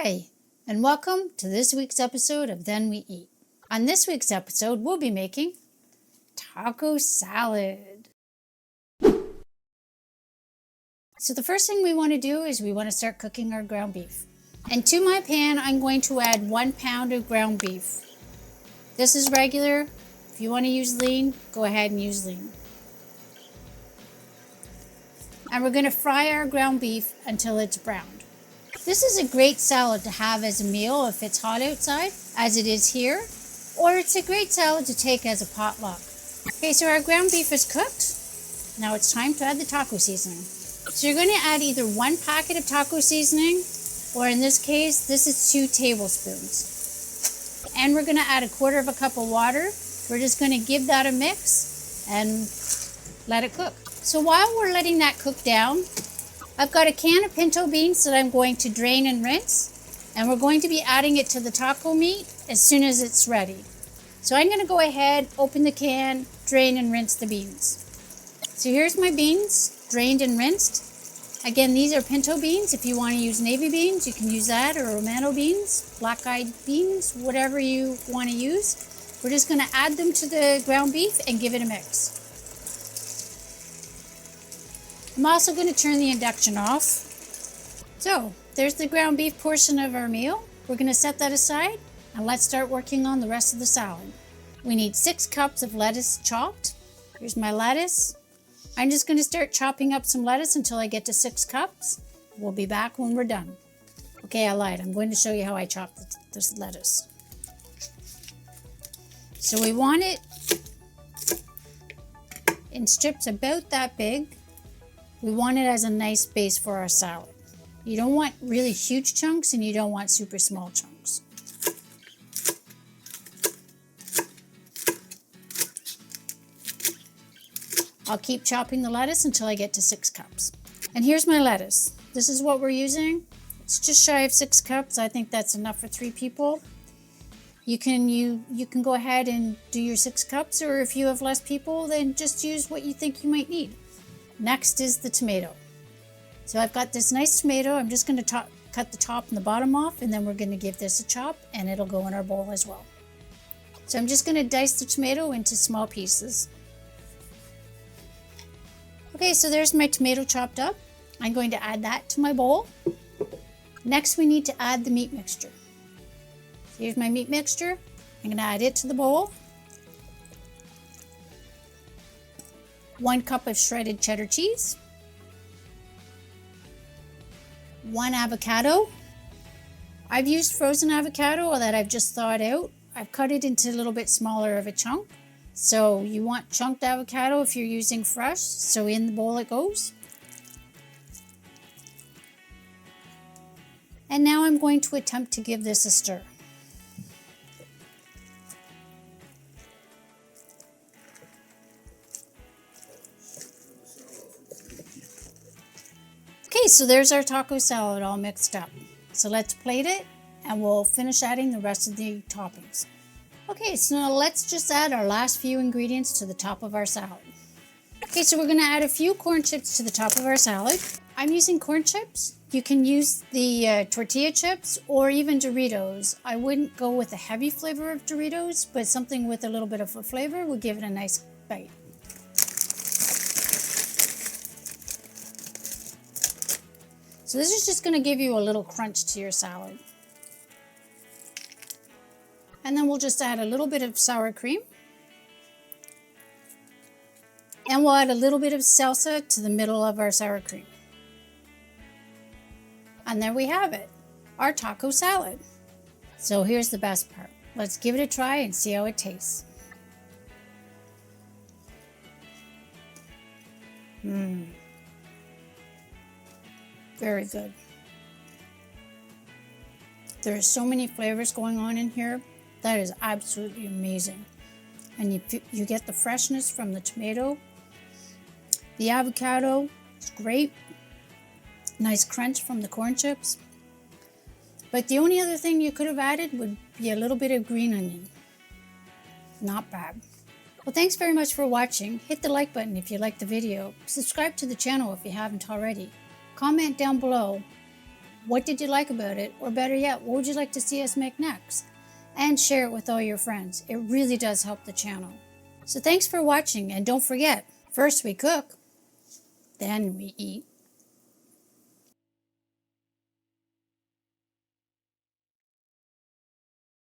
Hi, and welcome to this week's episode of Then We Eat. On this week's episode, we'll be making taco salad. So the first thing we want to do is we want to start cooking our ground beef. And to my pan, I'm going to add 1 pound of ground beef. This is regular. If you want to use lean, go ahead and use lean. And we're going to fry our ground beef until it's browned. This is a great salad to have as a meal if it's hot outside, as it is here, or it's a great salad to take as a potluck. Okay, so our ground beef is cooked. Now it's time to add the taco seasoning. So you're going to add either 1 packet of taco seasoning, or in this case, this is 2 tablespoons. And we're going to add 1/4 cup of water. We're just going to give that a mix and let it cook. So while we're letting that cook down, I've got a can of pinto beans that I'm going to drain and rinse, and we're going to be adding it to the taco meat as soon as it's ready. So I'm going to go ahead, open the can, drain and rinse the beans. So here's my beans, drained and rinsed. Again, these are pinto beans. If you want to use navy beans, you can use that, or romano beans, black-eyed beans, whatever you want to use. We're just going to add them to the ground beef and give it a mix. I'm also going to turn the induction off. So there's the ground beef portion of our meal. We're going to set that aside and let's start working on the rest of the salad. We need 6 cups of lettuce chopped. Here's my lettuce. I'm just going to start chopping up some lettuce until I get to 6 cups. We'll be back when we're done. Okay, I lied. I'm going to show you how I chop this lettuce. So we want it in strips about that big. We want it as a nice base for our salad. You don't want really huge chunks and you don't want super small chunks. I'll keep chopping the lettuce until I get to 6 cups. And here's my lettuce. This is what we're using. It's just shy of 6 cups. I think that's enough for 3 people. You can go ahead and do your 6 cups, or if you have less people, then just use what you think you might need. Next is the tomato. So I've got this nice tomato. I'm just going to cut the top and the bottom off, and then we're going to give this a chop, and it'll go in our bowl as well. So I'm just going to dice the tomato into small pieces. Okay, so there's my tomato chopped up. I'm going to add that to my bowl. Next, we need to add the meat mixture. So here's my meat mixture. I'm going to add it to the bowl. 1 cup of shredded cheddar cheese, 1 avocado. I've used frozen avocado that I've just thawed out. I've cut it into a little bit smaller of a chunk. So you want chunked avocado if you're using fresh. So in the bowl it goes. And now I'm going to attempt to give this a stir. Okay, so there's our taco salad all mixed up. So let's plate it and we'll finish adding the rest of the toppings. Okay, so now let's just add our last few ingredients to the top of our salad. Okay, so we're going to add a few corn chips to the top of our salad. I'm using corn chips. You can use the tortilla chips or even Doritos. I wouldn't go with a heavy flavor of Doritos, but something with a little bit of a flavor would give it a nice bite. So this is just going to give you a little crunch to your salad. And then we'll just add a little bit of sour cream. And we'll add a little bit of salsa to the middle of our sour cream. And there we have it, our taco salad. So here's the best part. Let's give it a try and see how it tastes. Very good. There are so many flavors going on in here. That is absolutely amazing. And you get the freshness from the tomato. The avocado is great. Nice crunch from the corn chips. But the only other thing you could have added would be a little bit of green onion. Not bad. Well, thanks very much for watching. Hit the like button if you liked the video. Subscribe to the channel if you haven't already. Comment down below What did you like about it? Or better yet, what would you like to see us make next? And share it with all your friends. It really does help the channel. So thanks for watching, and don't forget, first we cook, then we eat.